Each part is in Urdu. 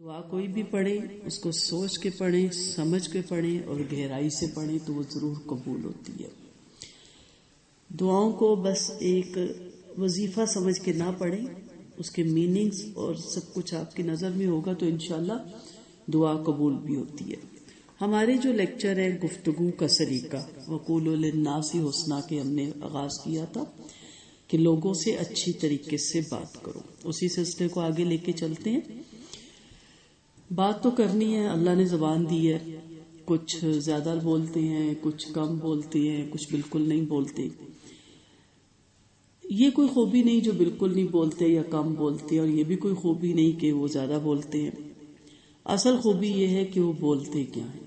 دعا کوئی بھی پڑھے اس کو سوچ کے پڑھیں، سمجھ کے پڑھیں اور گہرائی سے پڑھیں تو وہ ضرور قبول ہوتی ہے۔ دعاؤں کو بس ایک وظیفہ سمجھ کے نہ پڑھیں، اس کے میننگز اور سب کچھ آپ کی نظر میں ہوگا تو انشاءاللہ دعا قبول بھی ہوتی ہے۔ ہمارے جو لیکچر ہے گفتگو کا سلیقہ وقولوا للناس حسنا کے ہم نے آغاز کیا تھا کہ لوگوں سے اچھی طریقے سے بات کرو، اسی سلسلے کو آگے لے کے چلتے ہیں۔ بات تو کرنی ہے، اللہ نے زبان دی ہے، کچھ زیادہ بولتے ہیں، کچھ کم بولتے ہیں، کچھ بالکل نہیں بولتے۔ یہ کوئی خوبی نہیں جو بالکل نہیں بولتے یا کم بولتے، اور یہ بھی کوئی خوبی نہیں کہ وہ زیادہ بولتے ہیں۔ اصل خوبی یہ ہے کہ وہ بولتے کیا ہیں،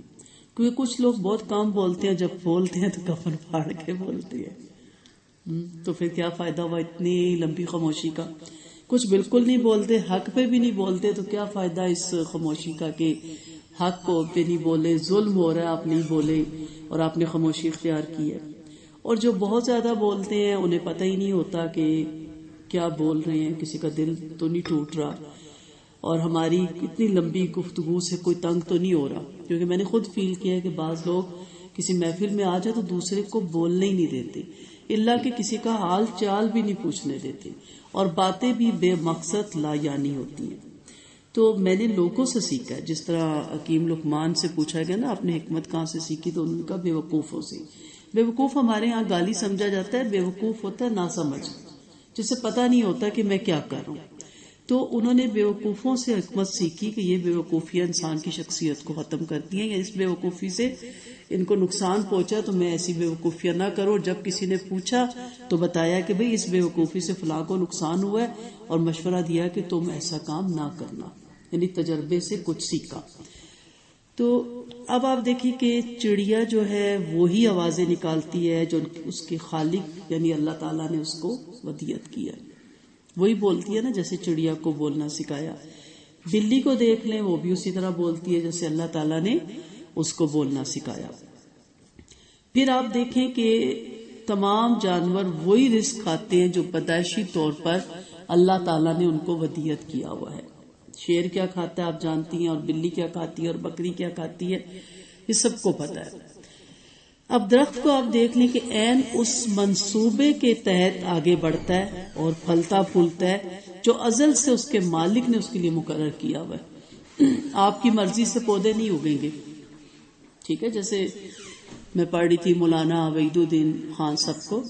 کیونکہ کچھ لوگ بہت کم بولتے ہیں، جب بولتے ہیں تو کفن پھاڑ کے بولتے ہیں، تو پھر کیا فائدہ ہوا اتنی لمبی خاموشی کا۔ کچھ بالکل نہیں بولتے، حق پہ بھی نہیں بولتے، تو کیا فائدہ اس خاموشی کا کہ حق کو پہ نہیں بولے، ظلم ہو رہا ہے آپ نہیں بولے اور آپ نے خاموشی اختیار کی ہے۔ اور جو بہت زیادہ بولتے ہیں انہیں پتہ ہی نہیں ہوتا کہ کیا بول رہے ہیں، کسی کا دل تو نہیں ٹوٹ رہا اور ہماری اتنی لمبی گفتگو سے کوئی تنگ تو نہیں ہو رہا، کیونکہ میں نے خود فیل کیا ہے کہ بعض لوگ کسی محفل میں آ جائے تو دوسرے کو بولنے ہی نہیں دیتے، اللہ کہ کسی کا حال چال بھی نہیں پوچھنے دیتے، اور باتیں بھی بے مقصد لا یعنی ہوتی ہیں۔ تو میں نے لوگوں سے سیکھا ہے، جس طرح حکیم لقمان سے پوچھا گیا نا آپ نے حکمت کہاں سے سیکھی، تو ان کا بے وقوفوں سے۔ بے وقوف ہمارے ہاں گالی سمجھا جاتا ہے، بے وقوف ہوتا ہے ناسمجھ، جسے پتہ نہیں ہوتا کہ میں کیا کر رہا ہوں۔ تو انہوں نے بے وقوفوں سے حکمت سیکھی کہ یہ بے وقوفیاں انسان کی شخصیت کو ختم کرتی ہیں، یا اس بے وقوفی سے ان کو نقصان پہنچا تو میں ایسی بے وقوفیاں نہ کرو۔ جب کسی نے پوچھا تو بتایا کہ بھئی اس بے وقوفی سے فلاں کو نقصان ہوا ہے، اور مشورہ دیا کہ تم ایسا کام نہ کرنا، یعنی تجربے سے کچھ سیکھا۔ تو اب آپ دیکھیں کہ چڑیا جو ہے وہی آوازیں نکالتی ہے جو اس کے خالق یعنی اللہ تعالیٰ نے اس کو ودیت کیا، وہی بولتی ہے نا، جیسے چڑیا کو بولنا سکھایا۔ بلی کو دیکھ لیں، وہ بھی اسی طرح بولتی ہے جیسے اللہ تعالیٰ نے اس کو بولنا سکھایا۔ پھر آپ دیکھیں کہ تمام جانور وہی رزق کھاتے ہیں جو پیدائشی طور پر اللہ تعالیٰ نے ان کو ودیت کیا ہوا ہے۔ شیر کیا کھاتا ہے آپ جانتی ہیں، اور بلی کیا کھاتی ہے، اور بکری کیا کھاتی ہے، یہ سب کو پتا ہے۔ اب درخت کو آپ دیکھ لیں کہ عین اس منصوبے کے تحت آگے بڑھتا ہے اور پھلتا پھولتا ہے جو ازل سے اس کے مالک نے اس کے لیے مقرر کیا ہوا ہے۔ آپ کی مرضی سے پودے نہیں اگیں گے، ٹھیک ہے؟ جیسے میں پڑھ رہی تھی مولانا عبید الدین خان صاحب کو،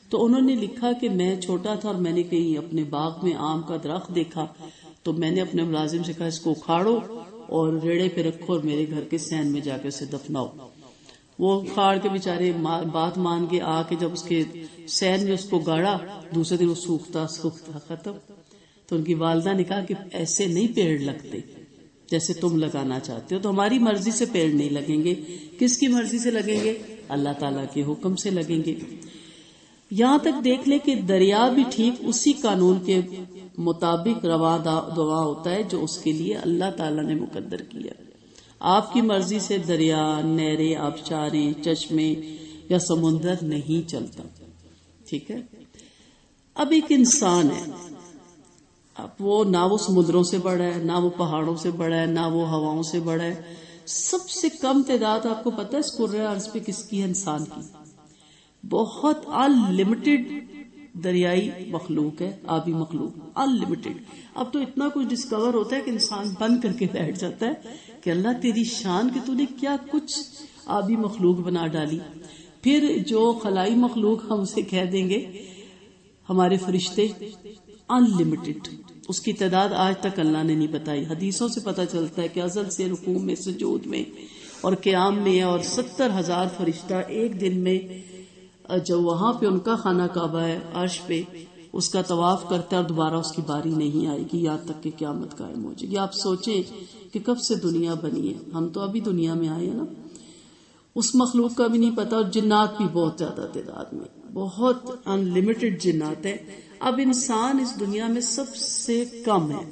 تو انہوں نے لکھا کہ میں چھوٹا تھا اور میں نے کہیں اپنے باغ میں آم کا درخت دیکھا، تو میں نے اپنے ملازم سے کہا اس کو اکھاڑو اور ریڑے پہ رکھو اور میرے گھر کے سین میں جا کے اسے دفناؤ۔ وہ اکھاڑ کے بیچارے بات مان کے آ کے جب اس کے سین میں اس کو گاڑا، دوسرے دن وہ سوکھتا ختم۔ تو ان کی والدہ نے کہا کہ ایسے نہیں پیڑ لگتے جیسے تم لگانا چاہتے ہو، تو ہماری مرضی سے پیڑ نہیں لگیں گے، کس کی مرضی سے لگیں گے؟ اللہ تعالیٰ کے حکم سے لگیں گے۔ یہاں تک دیکھ لیں کہ دریا بھی ٹھیک اسی قانون کے مطابق رواں دواں ہوتا ہے جو اس کے لیے اللہ تعالیٰ نے مقدر کیا۔ آپ کی مرضی سے دریا، نہریں، آبشاریں، چشمے یا سمندر نہیں چلتا، ٹھیک ہے؟ اب ایک انسان ہے، اب وہ نہ وہ سمندروں سے بڑا ہے، نہ وہ پہاڑوں سے بڑا ہے، نہ وہ ہواؤں سے بڑا ہے۔ سب سے کم تعداد آپ کو پتہ ہے اس کرۂ ارض پہ کس کی ہے؟ انسان کی۔ بہت انلمیٹڈ دریائی مخلوق ہے، آبی مخلوق، انلمیٹڈ۔ اب تو اتنا کچھ ڈسکور ہوتا ہے کہ انسان بند کر کے بیٹھ جاتا ہے کہ اللہ تیری شان کہ تو نے کیا کچھ آبی مخلوق بنا ڈالی۔ پھر جو خلائی مخلوق ہم اسے کہہ دیں گے ہمارے فرشتے، انلمیٹڈ، اس کی تعداد آج تک اللہ نے نہیں بتائی۔ حدیثوں سے پتہ چلتا ہے کہ ازل سے رکوع میں، سجود میں اور قیام میں، اور 70,000 فرشتہ ایک دن میں جو وہاں پہ ان کا خانہ کعبہ ہے عرش پہ، اس کا طواف کرتا ہے اور دوبارہ اس کی باری نہیں آئے گی یہاں تک کہ قیامت قائم ہو جائے گی۔ آپ سوچیں کہ کب سے دنیا بنی ہے، ہم تو ابھی دنیا میں آئے ہیں نا، اس مخلوق کا بھی نہیں پتا، اور جنات بھی بہت زیادہ تعداد میں، بہت انلمیٹڈ جنات ہے۔ اب انسان اس دنیا میں سب سے کم ہے۔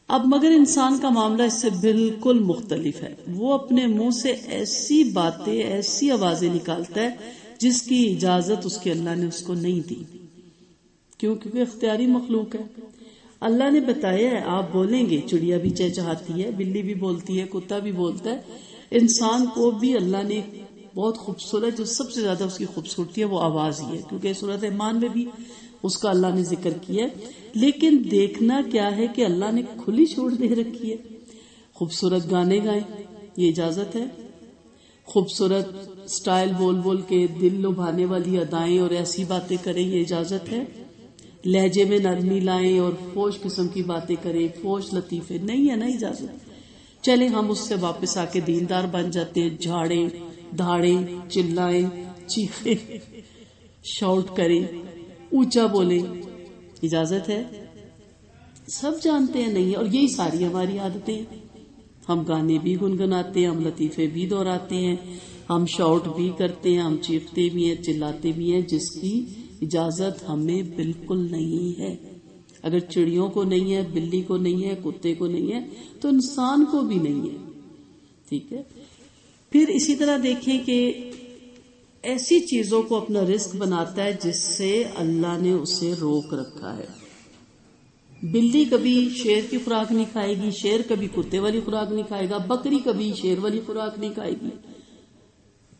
اب مگر انسان کا معاملہ اس سے بالکل مختلف ہے، وہ اپنے منہ سے ایسی باتیں، ایسی آوازیں نکالتا ہے جس کی اجازت اس کے اللہ نے اس کو نہیں دی، کیونکہ اختیاری مخلوق ہے۔ اللہ نے بتایا ہے آپ بولیں گے، چڑیا بھی چہچہاتی ہے، بلی بھی بولتی ہے، کتا بھی بولتا ہے، انسان کو بھی اللہ نے بہت خوبصورت، جو سب سے زیادہ اس کی خوبصورتی ہے وہ آواز ہی ہے، کیونکہ سورۃ ایمان میں بھی اس کا اللہ نے ذکر کیا ہے۔ لیکن دیکھنا کیا ہے کہ اللہ نے کھلی چھوڑ دے رکھی ہے۔ خوبصورت گانے گائیں یہ اجازت ہے، خوبصورت سٹائل بول بول کے دل لبھانے والی ادائیں اور ایسی باتیں کریں یہ اجازت ہے، لہجے میں نرمی لائیں اور فوش قسم کی باتیں کریں، فوش لطیفے نہیں ہے نا اجازت۔ چلیں ہم اس سے واپس آ کے دیندار بن جاتے ہیں، جھاڑیں دھاڑیں چلائیں چیخیں شاؤٹ کریں اونچا بولیں، اجازت ہے؟ سب جانتے ہیں نہیں ہے، اور یہی ساری ہماری عادتیں ہیں۔ ہم گانے بھی گنگناتے ہیں، ہم لطیفے بھی دہراتے ہیں، ہم شاؤٹ بھی کرتے ہیں، ہم چیختے بھی ہیں، چلاتے بھی ہیں، جس کی اجازت ہمیں بالکل نہیں ہے۔ اگر چڑیوں کو نہیں ہے، بلی کو نہیں ہے، کتے کو نہیں ہے، تو انسان کو بھی نہیں ہے۔ ٹھیک ہے، پھر اسی طرح دیکھیں کہ ایسی چیزوں کو اپنا رزق بناتا ہے جس سے اللہ نے اسے روک رکھا ہے۔ بلی کبھی شیر کی خوراک نہیں کھائے گی، شیر کبھی کتے والی خوراک نہیں کھائے گا، بکری کبھی شیر والی خوراک نہیں کھائے گی۔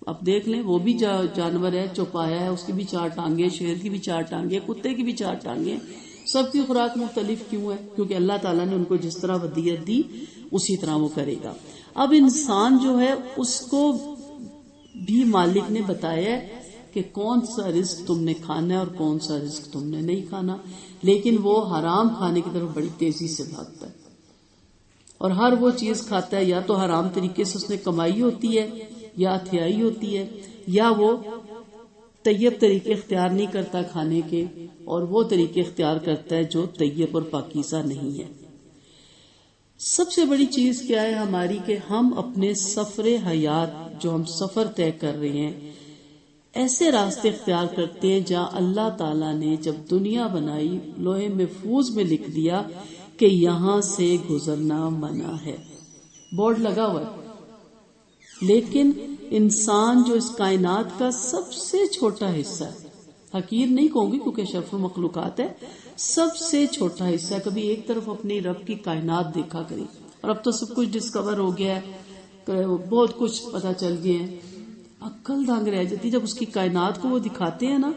اب دیکھ لیں وہ بھی جانور ہے، چوپایا ہے، اس کی بھی 4 ٹانگیں، شیر کی بھی 4 ٹانگیں، کتے کی بھی 4 ٹانگیں، سب کی خوراک مختلف کیوں ہے؟ کیونکہ اللہ تعالیٰ نے ان کو جس طرح ودیت دی اسی طرح وہ کرے گا۔ اب انسان جو ہے اس کو بھی مالک نے بتایا ہے کہ کون سا رزق تم نے کھانا ہے اور کون سا رزق تم نے نہیں کھانا، لیکن وہ حرام کھانے کی طرف بڑی تیزی سے بھاگتا ہے، اور ہر وہ چیز کھاتا ہے یا تو حرام طریقے سے اس نے کمائی ہوتی ہے یا ہتھیائی ہوتی ہے، یا وہ طیب طریقے اختیار نہیں کرتا کھانے کے، اور وہ طریقے اختیار کرتا ہے جو طیب اور پاکیزہ نہیں ہے۔ سب سے بڑی چیز کیا ہے ہماری کہ ہم اپنے سفر حیات، جو ہم سفر طے کر رہے ہیں، ایسے راستے اختیار کرتے ہیں جہاں اللہ تعالیٰ نے جب دنیا بنائی لوح محفوظ میں لکھ دیا کہ یہاں سے گزرنا منع ہے، بورڈ لگا ہوا ہے۔ لیکن انسان جو اس کائنات کا سب سے چھوٹا حصہ ہے، حقیر نہیں کہوں گی کیونکہ اشرف المخلوقات ہے، سب سے چھوٹا حصہ ہے، کبھی ایک طرف اپنی رب کی کائنات دیکھا کریں، اور اب تو سب کچھ ڈسکور ہو گیا ہے، بہت کچھ پتا چل گیا ہے، عقل دنگ رہ جاتی جب اس کی کائنات کو وہ دکھاتے ہیں نا،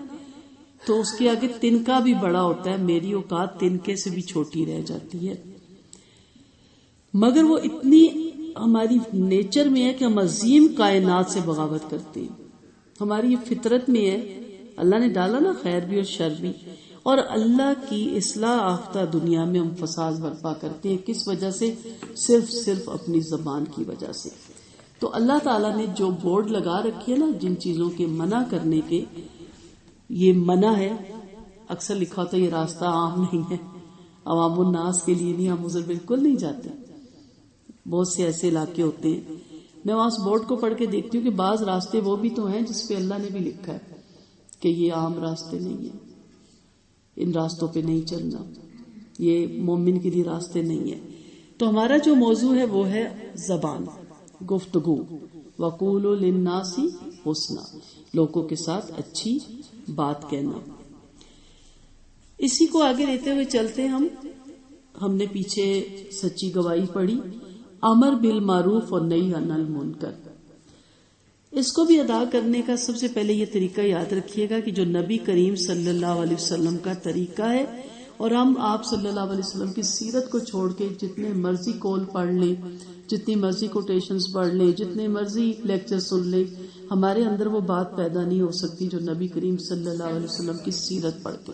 تو اس کے آگے تنکا بھی بڑا ہوتا ہے، میری اوقات تنکے سے بھی چھوٹی رہ جاتی ہے۔ مگر وہ اتنی ہماری نیچر میں ہے کہ ہم عظیم کائنات سے بغاوت کرتے ہیں، ہماری یہ فطرت میں ہے، اللہ نے ڈالا نا خیر بھی اور شر بھی، اور اللہ کی اصلاح یافتہ دنیا میں ہم فساد برپا کرتے ہیں، کس وجہ سے؟ صرف اپنی زبان کی وجہ سے۔ تو اللہ تعالیٰ نے جو بورڈ لگا رکھی ہے نا جن چیزوں کے منع کرنے کے، یہ منع ہے، اکثر لکھا ہوتا ہے یہ راستہ عام نہیں ہے، عوام الناس کے لیے نہیں، ہم ادھر بالکل نہیں جاتے، بہت سے ایسے علاقے ہوتے ہیں، میں وہاں اس بورڈ کو پڑھ کے دیکھتی ہوں کہ بعض راستے وہ بھی تو ہیں جس پہ اللہ نے بھی لکھا ہے کہ یہ عام راستے نہیں ہیں، ان راستوں پہ نہیں چلنا، یہ مومن کے لیے راستے نہیں ہیں۔ تو ہمارا جو موضوع ہے وہ ہے زبان، گفتگو، وقولوا للناس حسنا، لوگوں کے ساتھ اچھی بات کہنا۔ اسی کو آگے لیتے ہوئے چلتے ہم نے پیچھے سچی گواہی پڑھی، امر بالمعروف اور نہی عن المنکر، اس کو بھی ادا کرنے کا سب سے پہلے یہ طریقہ یاد رکھیے گا کہ جو نبی کریم صلی اللہ علیہ وسلم کا طریقہ ہے، اور ہم آپ صلی اللہ علیہ وسلم کی سیرت کو چھوڑ کے جتنے مرضی کول پڑھ لیں، جتنی مرضی کوٹیشنز پڑھ لیں، جتنے مرضی لیکچر سن لیں، ہمارے اندر وہ بات پیدا نہیں ہو سکتی جو نبی کریم صلی اللہ علیہ وسلم کی سیرت پڑھ کے۔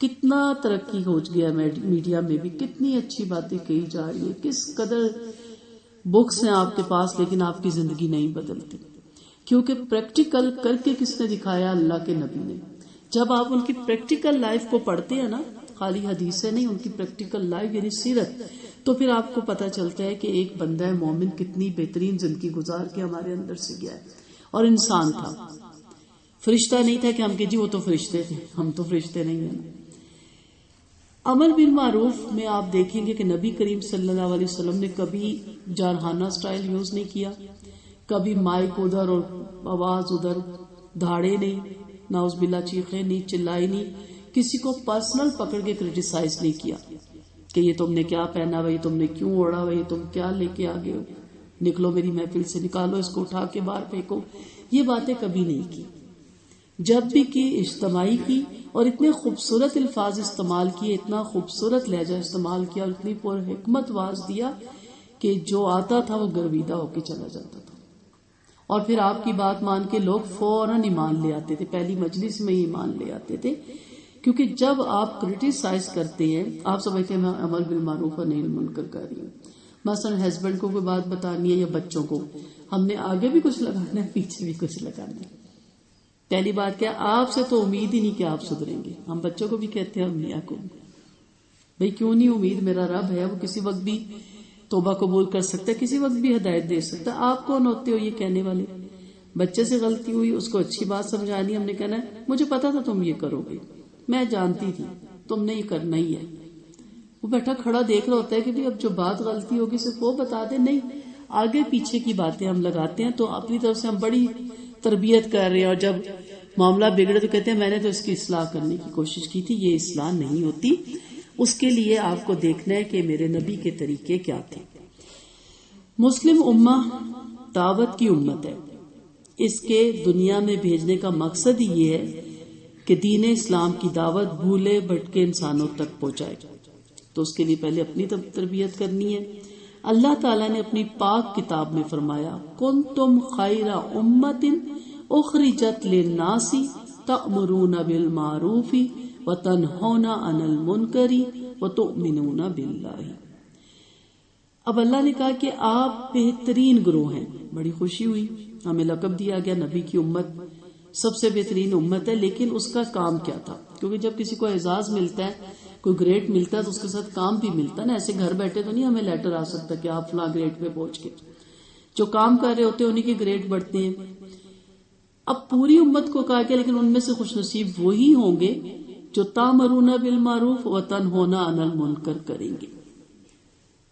کتنا ترقی ہو گیا میڈیا میں بھی، کتنی اچھی باتیں کہی جا رہی ہیں، کس قدر بکس ہیں آپ کے پاس، لیکن آپ کی زندگی نہیں بدلتی، کیونکہ پریکٹیکل کر کے کس نے دکھایا؟ اللہ کے نبی نے۔ جب آپ ان کی پریکٹیکل لائف کو پڑھتے ہیں نا، خالی حدیثیں نہیں، ان کی پریکٹیکل لائف یعنی سیرت، تو پھر آپ کو پتا چلتا ہے کہ ایک بندہ مومن کتنی بہترین زندگی گزار کے ہمارے اندر سے گیا ہے، اور انسان تھا، فرشتہ نہیں تھا کہ ہم کہ جی وہ تو فرشتے تھے، ہم تو فرشتے نہیں ہیں۔ امر بالمعروف میں آپ دیکھیں گے کہ نبی کریم صلی اللہ علیہ وسلم نے کبھی جارحانہ سٹائل یوز نہیں کیا، کبھی مائک ادھر اور آواز ادھر، دھاڑے نہیں، نعوذ باللہ چیخے نہیں، چلائی نہیں، کسی کو پرسنل پکڑ کے کرٹیسائز نہیں کیا کہ یہ تم نے کیا پہنا ہوا، یہ تم نے کیوں اوڑھا ہوا، یہ تم کیا لے کے آگے ہو، نکلو میری محفل سے، نکالو اس کو، اٹھا کے باہر پھینکو. یہ باتیں کبھی نہیں کی. جب بھی کی اجتماعی کی، اور اتنے خوبصورت الفاظ استعمال کیے، اتنا خوبصورت لہجہ استعمال کیا، اور اتنی پر حکمت واز دیا کہ جو آتا تھا وہ گرویدہ ہو کے چلا جاتا تھا. اور پھر آپ کی بات مان کے لوگ فوراً ایمان لے آتے تھے، پہلی مجلس میں ہی ایمان لے آتے تھے. کیونکہ جب آپ کرٹیسائز کرتے ہیں، آپ سمجھتے ہیں میں امر بالمعروف اور نہی عن المنکر کر رہی ہوں. مثلا ہسبینڈ کو کوئی بات بتانی ہے یا بچوں کو، ہم نے آگے بھی کچھ لگانا ہے، پیچھے بھی کچھ لگانا ہے. پہلی بات کیا، آپ سے تو امید ہی نہیں کہ آپ سدھریں گے. ہم بچوں کو بھی کہتے ہیں، میاں کو، بھئی کیوں نہیں امید، میرا رب ہے، وہ کسی وقت بھی توبہ قبول کر سکتا ہے، کسی وقت بھی ہدایت دے سکتا ہے. آپ کون ہوتے ہو یہ کہنے والے؟ بچے سے غلطی ہوئی، اس کو اچھی بات سمجھانی، ہم نے کہنا ہے مجھے پتا تھا تم یہ کرو گے، میں جانتی تھی تم نے یہ کرنا ہی ہے. وہ بیٹھا کھڑا دیکھ رہا ہوتا ہے کہ بھی اب جو بات غلطی ہوگی صرف وہ بتا دے. نہیں، آگے پیچھے کی باتیں ہم لگاتے ہیں، تو اپنی طرف سے ہم بڑی تربیت کر رہے ہیں، اور جب معاملہ بگڑے تو کہتے ہیں میں نے تو اس کی اصلاح کرنے کی کوشش کی تھی. یہ اصلاح نہیں ہوتی. اس کے لیے آپ کو دیکھنا ہے کہ میرے نبی کے طریقے کیا تھے. مسلم امہ دعوت کی امت ہے. اس کے دنیا میں بھیجنے کا مقصد ہی یہ ہے کہ دین اسلام کی دعوت بھولے بھٹکے انسانوں تک پہنچائے. تو اس کے لیے پہلے اپنی تربیت کرنی ہے. اللہ تعالیٰ نے اپنی پاک کتاب میں فرمایا، کنتم خیر امت اخرجت للناس تأمرون بالمعروف وتنہون عن المنکر وتؤمنون باللہ. اب اللہ نے کہا کہ آپ بہترین گروہ ہیں. بڑی خوشی ہوئی، ہمیں لقب دیا گیا نبی کی امت سب سے بہترین امت ہے. لیکن اس کا کام کیا تھا؟ کیونکہ جب کسی کو اعزاز ملتا ہے، کوئی گریڈ ملتا ہے، تو اس کے ساتھ کام بھی ملتا ہے نا. ایسے گھر بیٹھے تو نہیں ہمیں لیٹر آ سکتا کہ آپ فلاں گریڈ پہ پہنچ کے. جو کام کر رہے ہوتے ہیں انہی کے گریڈ بڑھتے ہیں. اب پوری امت کو کہا گیا لیکن ان میں سے خوش نصیب وہی ہوں گے جو تامرون بالمعروف وتنہون عن المنکر کریں گے.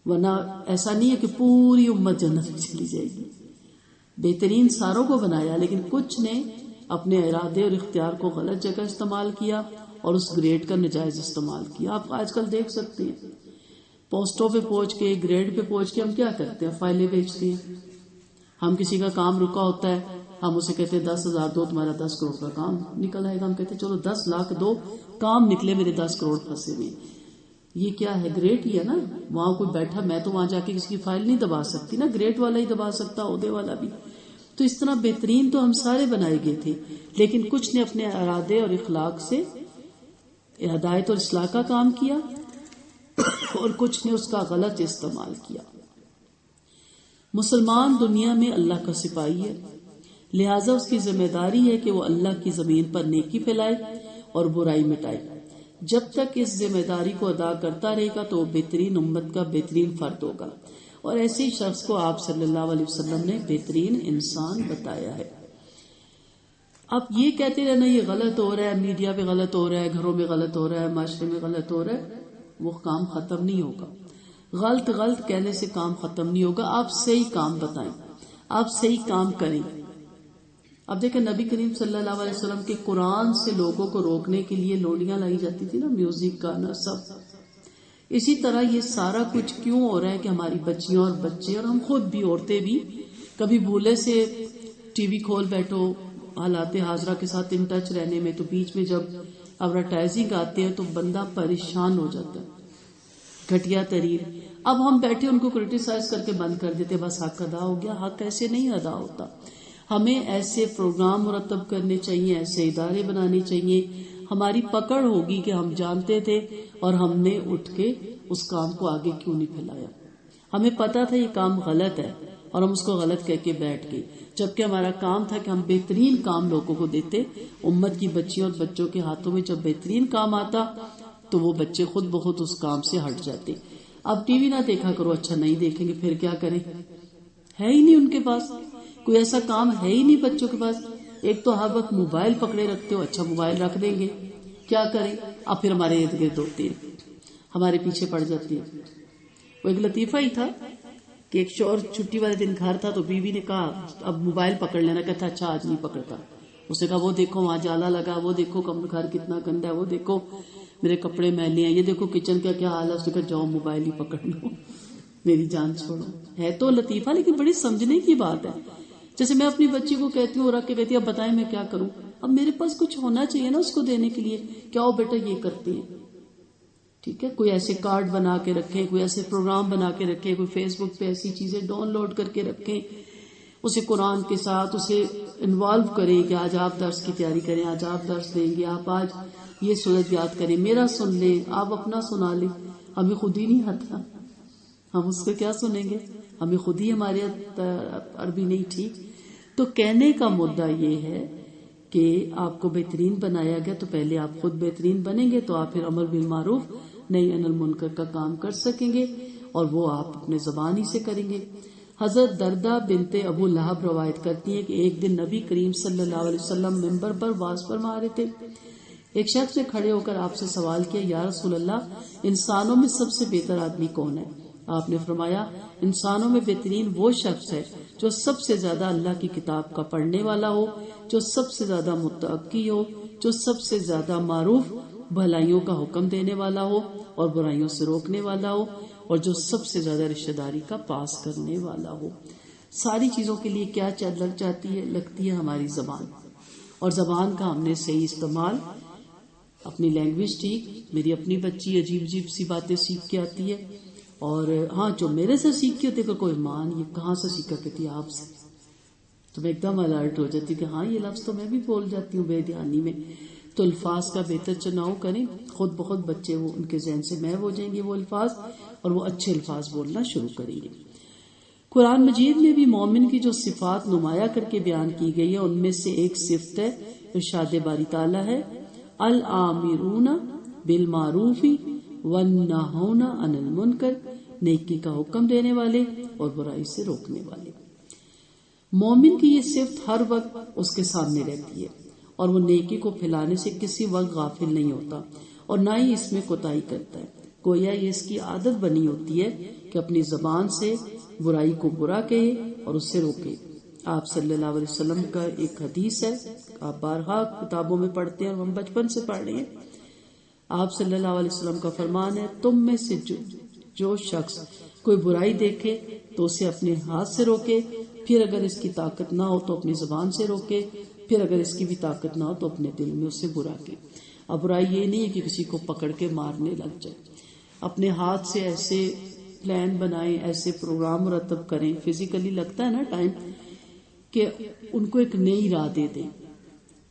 ورنہ ایسا نہیں ہے کہ پوری امت جنت میں چلی جائے گی. بہترین ساروں کو بنایا، لیکن کچھ نے اپنے ارادے اور اختیار کو غلط جگہ استعمال کیا اور اس گریڈ کا نجائز استعمال کیا. آپ آج کل دیکھ سکتے ہیں پوسٹوں پہ پہنچ کے، گریڈ پہ پہنچ کے ہم کیا کرتے ہیں؟ فائلیں بیچتے ہیں. ہم کسی کا کام رکا ہوتا ہے، ہم اسے کہتے ہیں 10,000 دو، تمہارا 10 کروڑ کا کام نکل آئے گا. ہم کہتے ہیں چلو 10 لاکھ دو، کام نکلے، میرے 10 کروڑ پھنسے ہوئے. یہ کیا ہے؟ گریٹ ہی ہے نا. وہاں کوئی بیٹھا، میں تو وہاں جا کے کسی کی فائل نہیں دبا سکتی نا، گریٹ والا ہی دبا سکتا، عہدے والا بھی. تو اس طرح بہترین تو ہم سارے بنائے گئے تھے، لیکن کچھ نے اپنے ارادے اور اخلاق سے ہدایت اور اصلاح کا کام کیا اور کچھ نے اس کا غلط استعمال کیا. مسلمان دنیا میں اللہ کا سپاہی ہے، لہٰذا اس کی ذمہ داری ہے کہ وہ اللہ کی زمین پر نیکی پھیلائے اور برائی مٹائے. جب تک اس ذمہ داری کو ادا کرتا رہے گا تو وہ بہترین امت کا بہترین فرد ہوگا. اور ایسے ہی شخص کو آپ صلی اللہ علیہ وسلم نے بہترین انسان بتایا ہے. اب یہ کہتے رہنا یہ غلط ہو رہا ہے، میڈیا پہ غلط ہو رہا ہے، گھروں میں غلط ہو رہا ہے، معاشرے میں غلط ہو رہا ہے، وہ کام ختم نہیں ہوگا. غلط غلط کہنے سے کام ختم نہیں ہوگا. آپ صحیح کام بتائیں، آپ صحیح کام کریں. اب دیکھیں نبی کریم صلی اللہ علیہ وسلم کے قرآن سے لوگوں کو روکنے کے لیے لوڈیاں لائی جاتی تھی نا، میوزک، گانا، سب. اسی طرح یہ سارا کچھ کیوں ہو رہا ہے کہ ہماری بچیاں اور بچے اور ہم خود بھی، عورتیں بھی، کبھی بھولے سے ٹی وی کھول بیٹھو حالات حاضرہ کے ساتھ ان ٹچ رہنے میں، تو بیچ میں جب ایڈورٹائزنگ آتے ہیں تو بندہ پریشان ہو جاتا ہے، گھٹیا ترین. اب ہم بیٹھے ان کو کرٹیسائز کر کے بند کر دیتے، بس حق ادا ہو گیا. حق ایسے نہیں ادا ہوتا. ہمیں ایسے پروگرام مرتب کرنے چاہیے، ایسے ادارے بنانے چاہیے. ہماری پکڑ ہوگی کہ ہم جانتے تھے اور ہم نے اٹھ کے اس کام کو آگے کیوں نہیں پھیلایا. ہمیں پتا تھا یہ کام غلط ہے اور ہم اس کو غلط کہہ کے بیٹھ گئے، جبکہ ہمارا کام تھا کہ ہم بہترین کام لوگوں کو دیتے. امت کی بچیوں اور بچوں کے ہاتھوں میں جب بہترین کام آتا تو وہ بچے خود بخود اس کام سے ہٹ جاتے. اب ٹی وی نہ دیکھا کرو، اچھا نہیں دیکھیں گے پھر کیا کریں؟ ہے ہی نہیں ان کے پاس، کوئی ایسا کام ہے ہی نہیں بچوں کے پاس. ایک تو ہر وقت موبائل پکڑے رکھتے ہو، اچھا موبائل رکھ دیں گے، کیا کریں؟ اب پھر ہمارے ارد گرد ہوتے ہیں، ہمارے پیچھے پڑ جاتی ہے. وہ ایک لطیفہ ہی تھا کہ ایک شوہر چھٹی والے دن گھر تھا تو بیوی نے کہا اب موبائل پکڑ لینا، کہتا اچھا آج نہیں پکڑتا. اسے کہا وہ دیکھو وہاں جالا لگا، وہ دیکھو گھر کتنا گندا ہے، وہ دیکھو میرے کپڑے میلے ہیں، یہ دیکھو کچن کا کیا حال ہے. اس نے کہا جاؤ موبائل ہی پکڑ لو، میری جان چھوڑو. ہے تو لطیفہ لیکن بڑی سمجھنے کی بات ہے. جیسے میں اپنی بچی کو کہتی ہوں، رکھ کے کہتی ہے اب بتائیں میں کیا کروں. اب میرے پاس کچھ ہونا چاہیے نا اس کو دینے کے لیے. کیا ہو بیٹا یہ کرتے ہیں، ٹھیک ہے. کوئی ایسے کارڈ بنا کے رکھیں، کوئی ایسے پروگرام بنا کے رکھیں، کوئی فیس بک پہ ایسی چیزیں ڈاؤن لوڈ کر کے رکھیں. اسے قرآن کے ساتھ اسے انوالو کریں کہ آج آپ درس کی تیاری کریں، آج آپ درس دیں گے، آپ آج یہ سورت یاد کریں، میرا سن لیں، آپ اپنا سنا لیں. ہمیں خود ہی نہیں آتا، ہم اس کو کیا سنیں گے؟ ہمیں خود ہی ہمارے عربی نہیں ٹھیک. تو کہنے کا مدعا یہ ہے کہ آپ کو بہترین بنایا گیا، تو پہلے آپ خود بہترین بنیں گے تو آپ پھر امر بالمعروف نہی عن المنکر کا کام کر سکیں گے، اور وہ آپ اپنے زبان ہی سے کریں گے. حضرت دردہ بنت ابو لہب روایت کرتی ہیں کہ ایک دن نبی کریم صلی اللہ علیہ وسلم منبر پر واعظ فرما رہے تھے. ایک شخص نے کھڑے ہو کر آپ سے سوال کیا، یا رسول اللہ، انسانوں میں سب سے بہتر آدمی کون ہے؟ آپ نے فرمایا، انسانوں میں بہترین وہ شخص ہے جو سب سے زیادہ اللہ کی کتاب کا پڑھنے والا ہو، جو سب سے زیادہ متقی ہو، جو سب سے زیادہ معروف بھلائیوں کا حکم دینے والا ہو اور برائیوں سے روکنے والا ہو، اور جو سب سے زیادہ رشتہ داری کا پاس کرنے والا ہو. ساری چیزوں کے لیے کیا لگتی ہے ہماری زبان، اور زبان کا ہم نے صحیح استعمال، اپنی لینگویج ٹھیک. میری اپنی بچی عجیب عجیب سی باتیں سیکھ کے آتی ہے، اور ہاں جو میرے سے سیکھ کے ہوتے کہ کوئی مان یہ کہاں سے سیکھا، کہتی آپ سے. تو میں ایک دم الرٹ ہو جاتی کہ ہاں یہ لفظ تو میں بھی بول جاتی ہوں بے دھیانی میں. تو الفاظ کا بہتر چناؤ کریں، خود بخود بچے وہ ان کے ذہن سے محو ہو جائیں گے وہ الفاظ، اور وہ اچھے الفاظ بولنا شروع کریں گے. قرآن مجید میں بھی مومن کی جو صفات نمایاں کر کے بیان کی گئی ہے ان میں سے ایک صفت ہے، ارشاد باری تعالیٰ ہے، الآمرون بالمعروف والناہون عن المنکر، نیکی کا حکم دینے والے اور برائی سے روکنے والے. مومن کی یہ صفت ہر وقت اس کے سامنے رہتی ہے، اور وہ نیکی کو پھیلانے سے کسی وقت غافل نہیں ہوتا، اور نہ ہی اس میں کوتاہی کرتا ہے. گویا یہ اس کی عادت بنی ہوتی ہے کہ اپنی زبان سے برائی کو برا کہے اور اس سے روکے. آپ صلی اللہ علیہ وسلم کا ایک حدیث ہے، آپ بارہا کتابوں میں پڑھتے ہیں اور ہم بچپن سے پڑھ رہے ہیں. آپ صلی اللہ علیہ وسلم کا فرمان ہے، تم میں سے جو شخص کوئی برائی دیکھے تو اسے اپنے ہاتھ سے روکے، پھر اگر اس کی طاقت نہ ہو تو اپنی زبان سے روکے، پھر اگر اس کی بھی طاقت نہ ہو تو اپنے دل میں اسے برا کہ. اب برائی یہ نہیں ہے کہ کسی کو پکڑ کے مارنے لگ جائے. اپنے ہاتھ سے ایسے پلان بنائیں، ایسے پروگرام مرتب کریں، فزیکلی لگتا ہے نا ٹائم، کہ ان کو ایک نئی راہ دے دیں،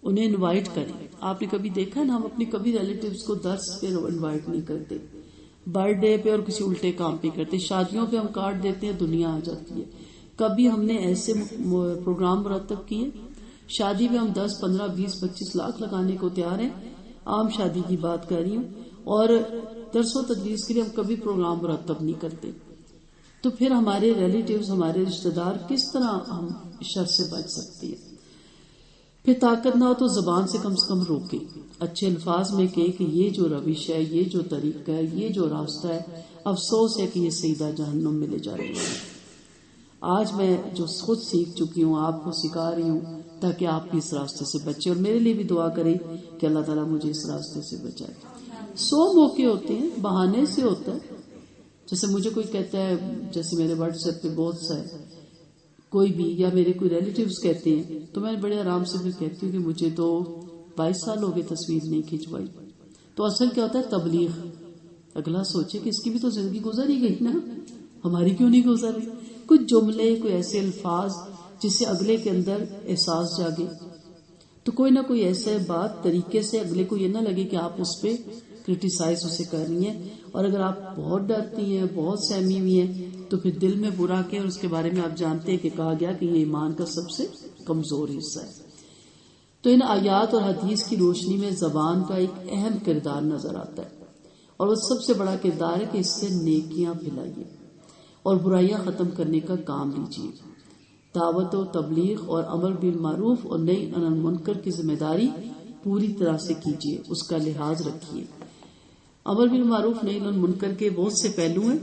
انہیں انوائٹ کریں. آپ نے کبھی دیکھا نا، ہم اپنی کبھی ریلیٹیوز کو درس پہ انوائٹ نہیں کرتے، برتھ ڈے پہ اور کسی الٹے کام پہ کرتے، شادیوں پہ ہم کارڈ دیتے ہیں دنیا آ جاتی ہے. کبھی ہم نے ایسے پروگرام مرتب کیے؟ شادی پہ ہم 10 15 20 25 لاکھ لگانے کو تیار ہیں، عام شادی کی بات کر رہی ہوں، اور درس و تدریس کے لیے ہم کبھی پروگرام مرتب نہیں کرتے. تو پھر ہمارے ریلیٹیوز، ہمارے رشتہ دار کس طرح ہم شر سے بچ سکتے ہیں؟ پھر طاقت نہ ہو تو زبان سے کم روکے، اچھے الفاظ میں کہے کہ یہ جو روش ہے، یہ جو طریقہ ہے، یہ جو راستہ ہے، افسوس ہے کہ یہ سیدھا جہنم میں لے جا رہی ہے. آج میں جو خود سیکھ چکی ہوں آپ کو سکھا رہی ہوں تاکہ آپ بھی اس راستے سے بچے، اور میرے لیے بھی دعا کریں کہ اللہ تعالیٰ مجھے اس راستے سے بچائے. 100 موقع ہوتے ہیں، بہانے سے ہوتا ہے. جیسے مجھے کوئی کہتا ہے، جیسے میرے واٹس ایپ پہ بہت سا ہے، کوئی بھی یا میرے کوئی ریلیٹیوز کہتے ہیں تو میں بڑے آرام سے پھر کہتی ہوں کہ مجھے تو 22 سال ہو گئے تصویر نہیں کھنچوائی. تو اصل کیا ہوتا ہے؟ تبلیغ. اگلا سوچے کہ اس کی بھی تو زندگی گزر ہی گئی نا، ہماری کیوں نہیں گزر رہی؟ کچھ جملے، کوئی ایسے الفاظ جس سے اگلے کے اندر احساس جاگے، تو کوئی نہ کوئی ایسے بات طریقے سے اگلے کو یہ نہ لگے کہ آپ اس پہ کرٹیسائز اسے کر رہی ہیں. اور اگر آپ بہت ڈرتی ہیں، بہت سہمی ہوئی ہیں، تو پھر دل میں برا کہ اور اس کے بارے میں آپ جانتے ہیں کہ کہا گیا کہ یہ ایمان کا سب سے کمزور حصہ ہے. تو ان آیات اور حدیث کی روشنی میں زبان کا ایک اہم کردار نظر آتا ہے، اور وہ سب سے بڑا کردار ہے کہ اس سے نیکیاں پھیلائیے اور برائیاں ختم کرنے کا کام لیجیے. دعوت و تبلیغ اور امر بالمعروف اور نہی عن المنکر کی ذمہ داری پوری طرح سے کیجیے، اس کا لحاظ رکھیے. امر بالمعروف نہی عن المنکر کے بہت سے پہلو ہیں،